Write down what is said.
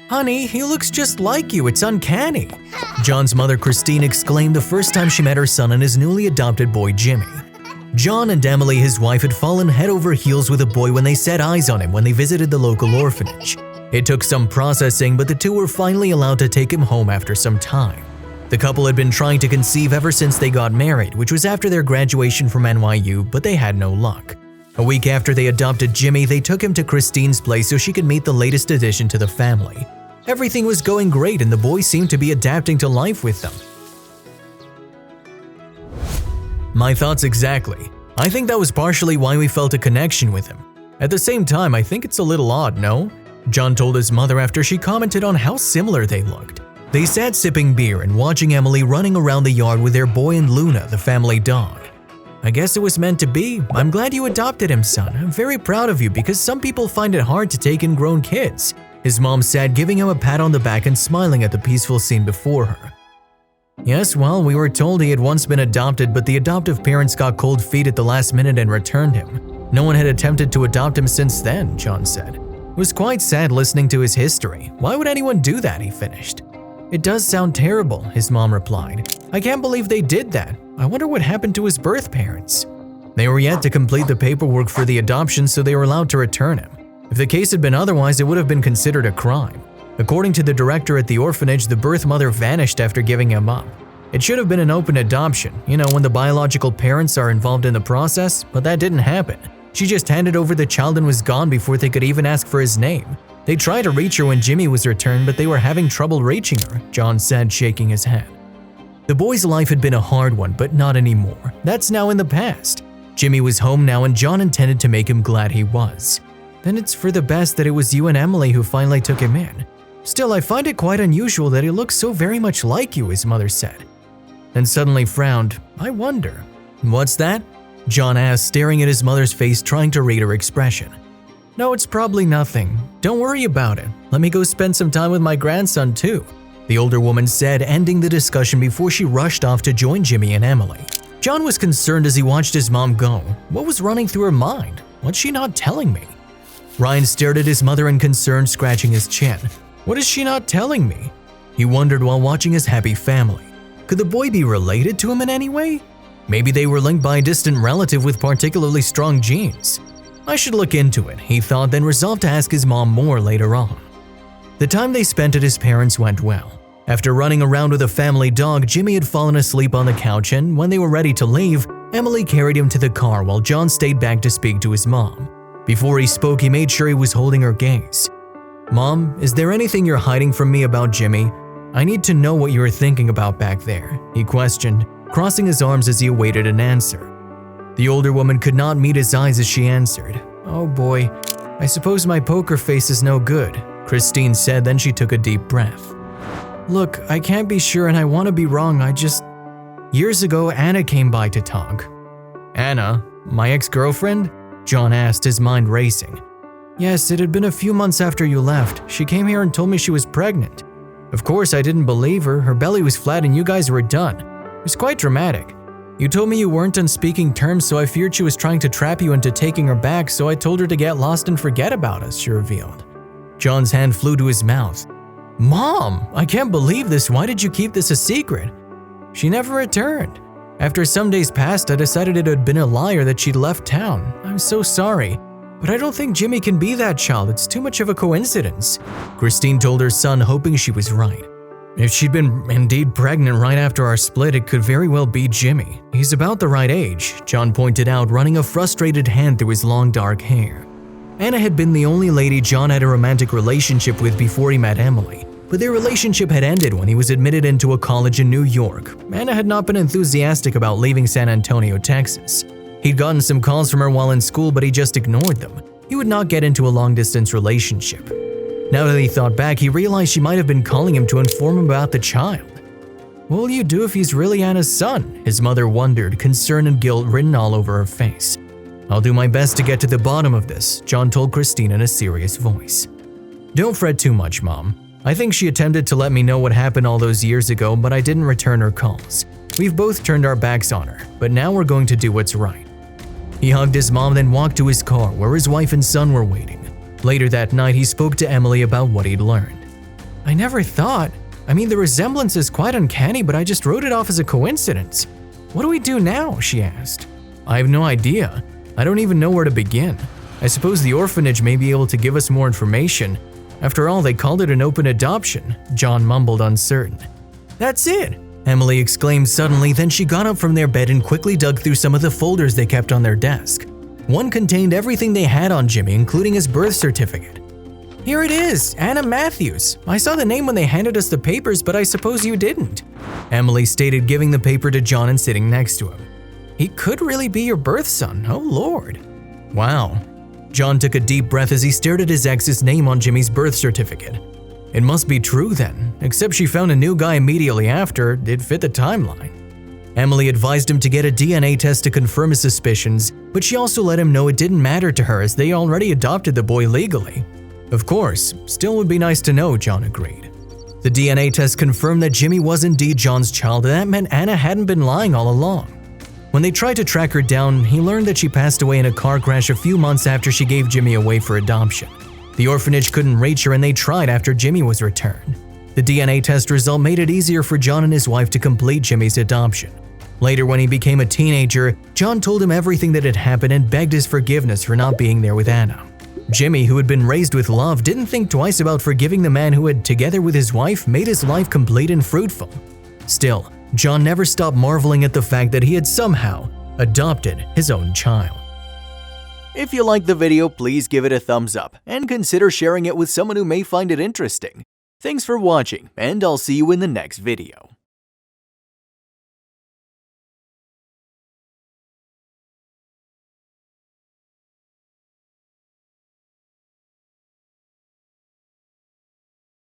"Honey, he looks just like you, it's uncanny," John's mother Christine exclaimed the first time she met her son and his newly adopted boy Jimmy. John and Emily, his wife, had fallen head over heels with the boy when they set eyes on him when they visited the local orphanage. It took some processing, but the two were finally allowed to take him home after some time. The couple had been trying to conceive ever since they got married, which was after their graduation from NYU, but they had no luck. A week after they adopted Jimmy, they took him to Christine's place so she could meet the latest addition to the family. Everything was going great and the boy seemed to be adapting to life with them. My thoughts exactly. I think that was partially why we felt a connection with him. At the same time, I think it's a little odd, no? John told his mother after she commented on how similar they looked. They sat sipping beer and watching Emily running around the yard with their boy and Luna, the family dog. "I guess it was meant to be. I'm glad you adopted him, son. I'm very proud of you because some people find it hard to take in grown kids," his mom said, giving him a pat on the back and smiling at the peaceful scene before her. "Yes, well, we were told he had once been adopted, but the adoptive parents got cold feet at the last minute and returned him. No one had attempted to adopt him since then," John said. "It was quite sad listening to his history. Why would anyone do that?" he finished. "It does sound terrible," his mom replied. "I can't believe they did that. I wonder what happened to his birth parents." They were yet to complete the paperwork for the adoption, so they were allowed to return him. If the case had been otherwise, it would have been considered a crime. According to the director at the orphanage, the birth mother vanished after giving him up. It should have been an open adoption, when the biological parents are involved in the process, but that didn't happen. She just handed over the child and was gone before they could even ask for his name. They tried to reach her when Jimmy was returned, but they were having trouble reaching her, John said, shaking his head. The boy's life had been a hard one, but not anymore. That's now in the past. Jimmy was home now and John intended to make him glad he was. "Then it's for the best that it was you and Emily who finally took him in. Still, I find it quite unusual that he looks so very much like you," his mother said. Then suddenly frowned. "I wonder." "What's that?" John asked, staring at his mother's face, trying to read her expression. "No, it's probably nothing. Don't worry about it. Let me go spend some time with my grandson too," the older woman said, ending the discussion before she rushed off to join Jimmy and Emily. John was concerned as he watched his mom go. What was running through her mind? What's she not telling me? Ryan stared at his mother in concern, scratching his chin. What is she not telling me? He wondered while watching his happy family. Could the boy be related to him in any way? Maybe they were linked by a distant relative with particularly strong genes. I should look into it, he thought, then resolved to ask his mom more later on. The time they spent at his parents' went well. After running around with a family dog, Jimmy had fallen asleep on the couch, and when they were ready to leave, Emily carried him to the car while John stayed back to speak to his mom. Before he spoke, he made sure he was holding her gaze. "Mom, is there anything you're hiding from me about Jimmy? I need to know what you were thinking about back there," he questioned, crossing his arms as he awaited an answer. The older woman could not meet his eyes as she answered. "Oh boy, I suppose my poker face is no good," Christine said, then she took a deep breath. "Look, I can't be sure and I want to be wrong, Years ago, Anna came by to talk." "Anna? My ex-girlfriend?" John asked, his mind racing. "Yes, it had been a few months after you left. She came here and told me she was pregnant. Of course, I didn't believe her. Her belly was flat and you guys were done. It was quite dramatic. You told me you weren't on speaking terms, so I feared she was trying to trap you into taking her back, so I told her to get lost and forget about us," she revealed. John's hand flew to his mouth. "Mom, I can't believe this. Why did you keep this a secret?" "She never returned. After some days passed, I decided it had been a liar that she'd left town. I'm so sorry, but I don't think Jimmy can be that child. It's too much of a coincidence," Christine told her son, hoping she was right. "If she'd been indeed pregnant right after our split, it could very well be Jimmy. He's about the right age," John pointed out, running a frustrated hand through his long dark hair. Anna had been the only lady John had a romantic relationship with before he met Emily, but their relationship had ended when he was admitted into a college in New York. Anna had not been enthusiastic about leaving San Antonio, Texas. He'd gotten some calls from her while in school, but he just ignored them. He would not get into a long-distance relationship. Now that he thought back, he realized she might have been calling him to inform him about the child. What will you do if he's really Anna's son? His mother wondered, concern and guilt written all over her face. I'll do my best to get to the bottom of this, John told Christine in a serious voice. Don't fret too much, Mom. I think she attempted to let me know what happened all those years ago, but I didn't return her calls. We've both turned our backs on her, but now we're going to do what's right. He hugged his mom, then walked to his car where his wife and son were waiting. Later that night, he spoke to Emily about what he'd learned. I never thought. I mean, the resemblance is quite uncanny, but I just wrote it off as a coincidence. What do we do now? She asked. I have no idea. I don't even know where to begin. I suppose the orphanage may be able to give us more information. After all, they called it an open adoption, John mumbled uncertain. That's it, Emily exclaimed suddenly, then she got up from their bed and quickly dug through some of the folders they kept on their desk. One contained everything they had on Jimmy, including his birth certificate. Here it is, Anna Matthews. I saw the name when they handed us the papers, but I suppose you didn't, Emily stated, giving the paper to John and sitting next to him. He could really be your birth son, oh lord. Wow. John took a deep breath as he stared at his ex's name on Jimmy's birth certificate. It must be true then, except she found a new guy immediately after. It fit the timeline. Emily advised him to get a DNA test to confirm his suspicions, but she also let him know it didn't matter to her as they already adopted the boy legally. Of course, still would be nice to know, John agreed. The DNA test confirmed that Jimmy was indeed John's child, and that meant Anna hadn't been lying all along. When they tried to track her down, he learned that she passed away in a car crash a few months after she gave Jimmy away for adoption. The orphanage couldn't reach her and they tried after Jimmy was returned. The DNA test result made it easier for John and his wife to complete Jimmy's adoption. Later, when he became a teenager, John told him everything that had happened and begged his forgiveness for not being there with Anna. Jimmy, who had been raised with love, didn't think twice about forgiving the man who had, together with his wife, made his life complete and fruitful. Still, John never stopped marveling at the fact that he had somehow adopted his own child. If you liked the video, please give it a thumbs up and consider sharing it with someone who may find it interesting. Thanks for watching, and I'll see you in the next video.